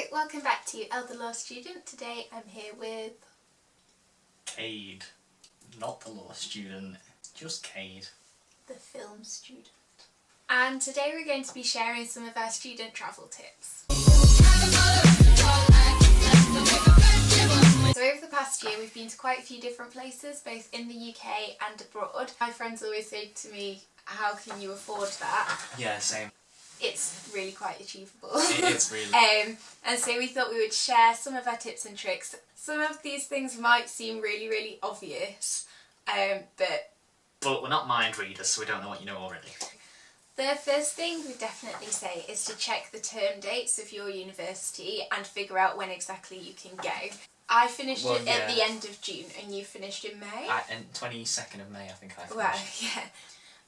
Hello, welcome back to Elle the Law Student. Today I'm here with... Cade. Not the law student, just Cade. The film student. And today we're going to be sharing some of our student travel tips. So over the past year we've been to quite a few different places, both in the UK and abroad. My friends always say to me, how can you afford that? Yeah, same. It's really quite achievable. It is really. And so we thought we would share some of our tips and tricks. Some of these things might seem really obvious, but we're not mind readers, so we don't know what you know already. The first thing we definitely say is to check the term dates of your university and figure out when exactly you can go. I finished at the end of June and you finished in May? And 22nd of May I think I finished. Well, yeah.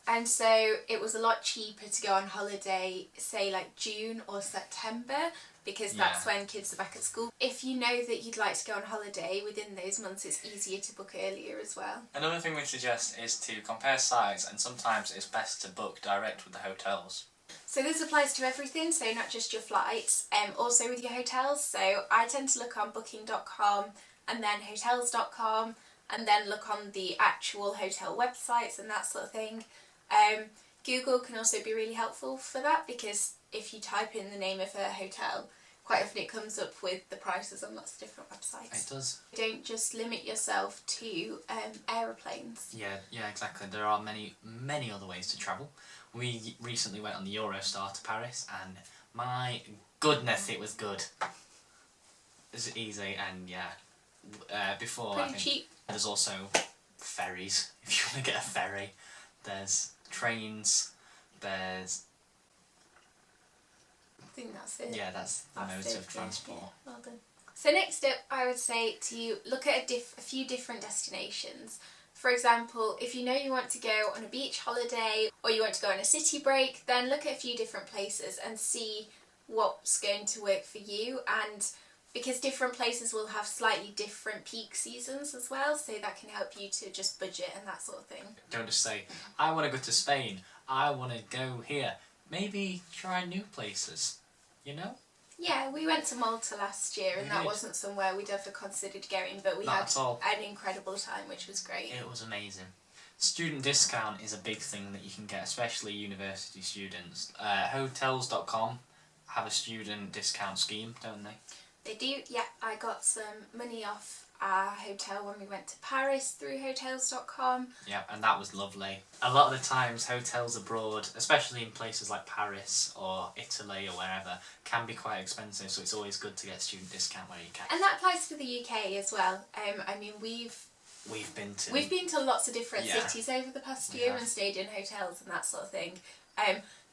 And so it was a lot cheaper to go on holiday, say like June or September, because that's when kids are back at school. If you know that you'd like to go on holiday within those months, it's easier to book earlier as well. Another thing we suggest is to compare sites, and sometimes it's best to book direct with the hotels. So this applies to everything, so not just your flights, also with your hotels. So I tend to look on booking.com and then hotels.com and then look on the actual hotel websites and that sort of thing. Google can also be really helpful for that, because if you type in the name of a hotel, quite often it comes up with the prices on lots of different websites. It does. Don't just limit yourself to aeroplanes. Yeah, exactly. There are many other ways to travel. We recently went on the Eurostar to Paris, and my goodness, it was good. It was easy, and before Pretty cheap. There's also ferries, if you want to get a ferry. There's trains, there's... I think that's it. Yeah, that's the modes of transport. Yeah, well done. So next up, I would say to look at a few different destinations. For example, if you know you want to go on a beach holiday or you want to go on a city break, then look at a few different places and see what's going to work for you. And because different places will have slightly different peak seasons as well, so that can help you to just budget and that sort of thing. Don't just say, I want to go to Spain, I want to go here. Maybe try new places, you know? Yeah, we went to Malta last year and that wasn't somewhere we'd ever considered going, but we had an incredible time, which was great. It was amazing. Student discount is a big thing that you can get, especially university students. Hotels.com have a student discount scheme, don't they? They do, yeah. I got some money off our hotel when we went to Paris through hotels.com. Yeah, and that was lovely. A lot of the times hotels abroad, especially in places like Paris or Italy or wherever, can be quite expensive, so it's always good to get student discount where you can. And that applies to the UK as well. I mean, we've been to lots of different cities over the past year and stayed in hotels and that sort of thing.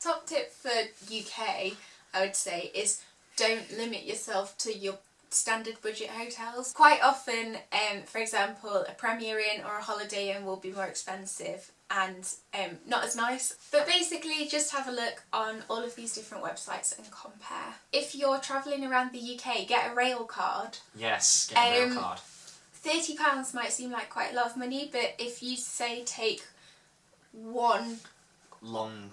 Top tip for UK, I would say, is don't limit yourself to your standard budget hotels. Quite often, for example, a Premier Inn or a Holiday Inn will be more expensive and not as nice. But basically, just have a look on all of these different websites and compare. If you're travelling around the UK, get a rail card. Yes, get a rail card. £30 might seem like quite a lot of money, but if you say take one long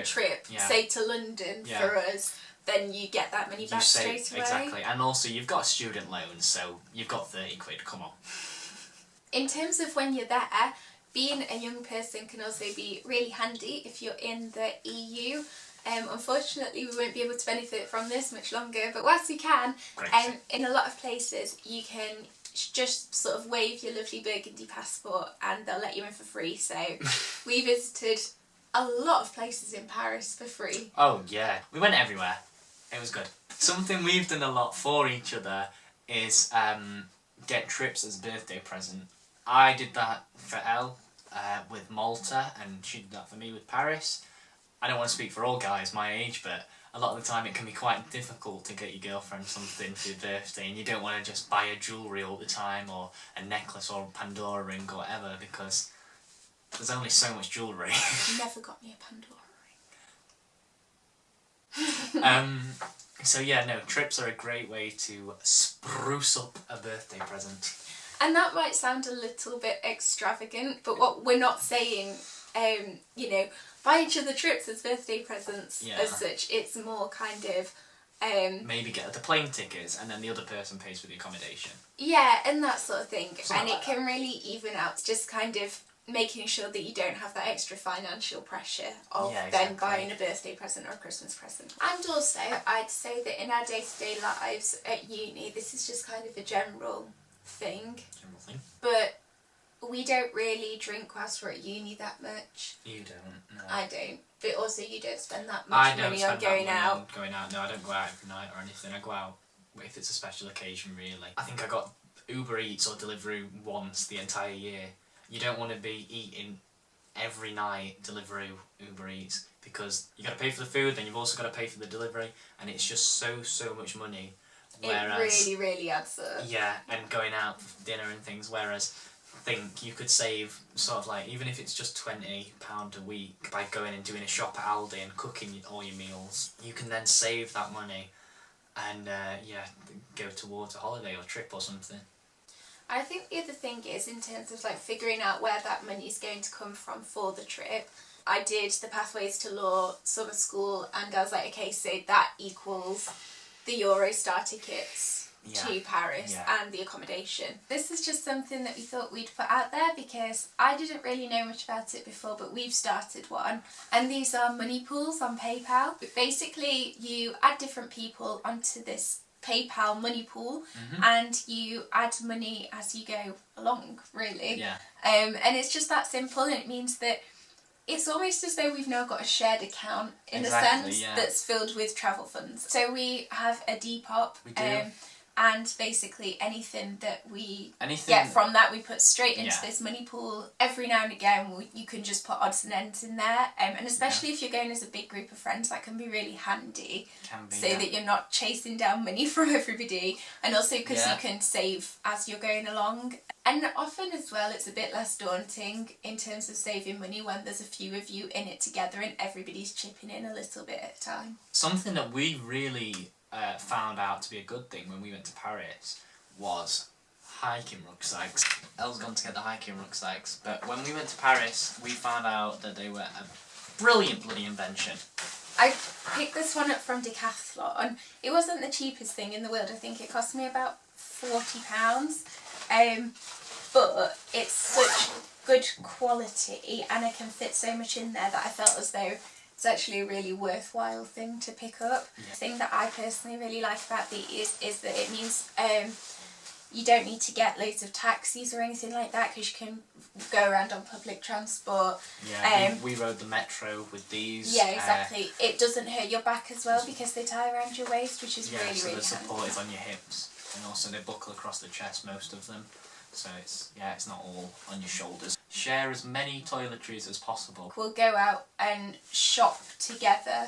trip, say to London for us, then you get that money back straight away. Exactly, and also you've got a student loan, so you've got 30 quid, come on. In terms of when you're there, being a young person can also be really handy if you're in the EU. Unfortunately, we won't be able to benefit from this much longer, but whilst we can, in a lot of places you can just sort of wave your lovely burgundy passport and they'll let you in for free. So we visited a lot of places in Paris for free. Oh yeah, we went everywhere. It was good. Something we've done a lot for each other is get trips as a birthday present. I did that for Elle with Malta, and she did that for me with Paris. I don't want to speak for all guys my age, but a lot of the time it can be quite difficult to get your girlfriend something for your birthday, and you don't want to just buy her jewellery all the time, or a necklace or a Pandora ring or whatever, because there's only so much jewellery. You never got me a Pandora ring. So yeah, no, trips are a great way to spruce up a birthday present. And that might sound a little bit extravagant, but what we're not saying, you know, buy each other trips as birthday presents as such. It's more kind of Maybe get the plane tickets and then the other person pays for the accommodation. Yeah, and that sort of thing. Something and like it can really even out, just kind of making sure that you don't have that extra financial pressure of then buying a birthday present or a Christmas present. And also, I'd say that in our day-to-day lives at uni, this is just kind of a general thing. But we don't really drink whilst we're at uni that much. You don't? No. I don't. But also you don't spend that much money on going out. No, I don't go out every night or anything. I go out if it's a special occasion, really. I think I got Uber Eats or Deliveroo once the entire year. You don't want to be eating every night Deliveroo, Uber Eats, because you got to pay for the food, then you've also got to pay for the delivery, and it's just so much money. Whereas, it really adds up. Yeah, and going out for dinner and things, whereas I think you could save sort of like, even if it's just £20 a week by going and doing a shop at Aldi and cooking all your meals, you can then save that money and go towards a holiday or trip or something. I think the other thing is, in terms of like figuring out where that money is going to come from for the trip, I did the Pathways to Law summer school, and I was like, okay, so that equals the Eurostar tickets to Paris and the accommodation. This is just something that we thought we'd put out there because I didn't really know much about it before, but we've started one, and these are money pools on PayPal. But basically you add different people onto this PayPal money pool, and you add money as you go along, really. Yeah. And it's just that simple, and it means that it's almost as though we've now got a shared account in a sense that's filled with travel funds. So we have a Depop. We do. And basically anything that we get from that, we put straight into this money pool. Every now and again, you can just put odds and ends in there. And especially if you're going as a big group of friends, that can be really handy. That you're not chasing down money from everybody. And also because you can save as you're going along. And often as well, it's a bit less daunting in terms of saving money when there's a few of you in it together and everybody's chipping in a little bit at a time. Something that we really found out to be a good thing when we went to Paris was hiking rucksacks. Elle's gone to get the hiking rucksacks, but when we went to Paris, we found out that they were a brilliant bloody invention. I picked this one up from Decathlon. It wasn't the cheapest thing in the world. I think it cost me about £40. But it's such good quality and it can fit so much in there that I felt as though it's actually a really worthwhile thing to pick up. The thing that I personally really like about these is that it means you don't need to get loads of taxis or anything like that because you can go around on public transport. Yeah, we rode the metro with these. Yeah, exactly. It doesn't hurt your back as well because they tie around your waist, which is really, so really the support handy. is on your hips, and also they buckle across the chest, most of them. So it's not all on your shoulders. Share as many toiletries as possible. We'll go out and shop together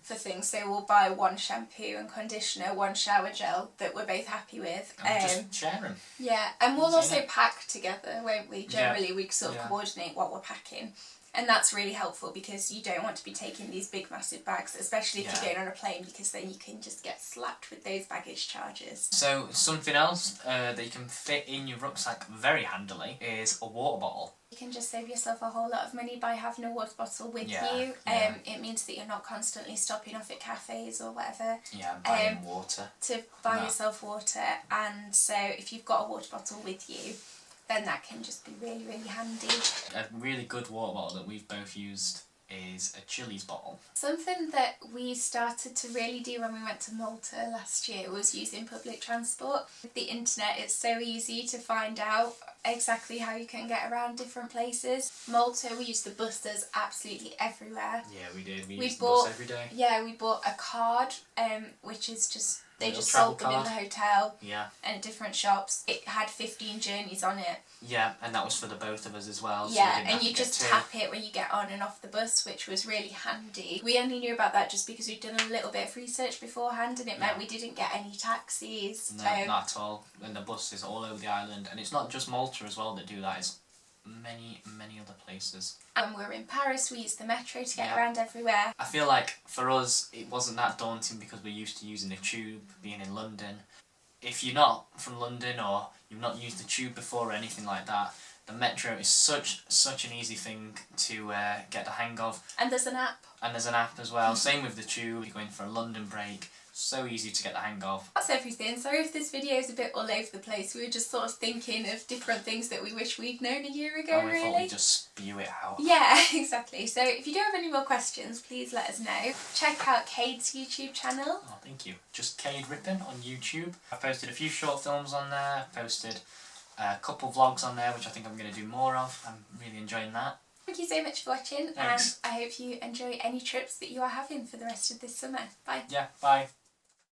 for things. So we'll buy one shampoo and conditioner, one shower gel that we're both happy with. And just share them. Yeah, and we'll also pack together, won't we? Generally, we sort of coordinate what we're packing. And that's really helpful because you don't want to be taking these big massive bags, especially if you're going on a plane, because then you can just get slapped with those baggage charges. So something else that you can fit in your rucksack very handily is a water bottle. You can just save yourself a whole lot of money by having a water bottle with you. It means that you're not constantly stopping off at cafes or whatever. Yeah, buying water. To buy yourself water. And so if you've got a water bottle with you, then that can just be really, really handy. A really good water bottle that we've both used is a Chili's bottle. Something that we started to really do when we went to Malta last year was using public transport. With the internet, it's so easy to find out exactly how you can get around different places. Malta, we used the bus, there's absolutely everywhere. Yeah, we did. We used the bus every day. Yeah, we bought a card, which is just... They just sold them in the hotel and at different shops. It had 15 journeys on it. Yeah, and that was for the both of us as well. Yeah, so and you just tap it when you get on and off the bus, which was really handy. We only knew about that just because we'd done a little bit of research beforehand, and it meant we didn't get any taxis. No, not at all. And the bus is all over the island, and it's not just Malta as well that do that. It's many other places. And we're in Paris, we use the metro to get around everywhere. I feel like for us it wasn't that daunting because we're used to using the tube, being in London. If you're not from London or you've not used the tube before or anything like that, the metro is such an easy thing to get the hang of. And there's an app. And there's an app as well. Same with the tube. You're going for a London break, so easy to get the hang of. That's everything. Sorry if this video is a bit all over the place. We were just sort of thinking of different things that we wish we'd known a year ago, and we thought we'd just spew it out. Yeah, exactly. So if you do have any more questions, please let us know. Check out Cade's YouTube channel. Oh, thank you. Just Cade Rippin on YouTube. I've posted a few short films on there. I've posted a couple vlogs on there, which I think I'm going to do more of. I'm really enjoying that. Thank you so much for watching. Thanks. And I hope you enjoy any trips that you are having for the rest of this summer. Bye. Yeah, bye.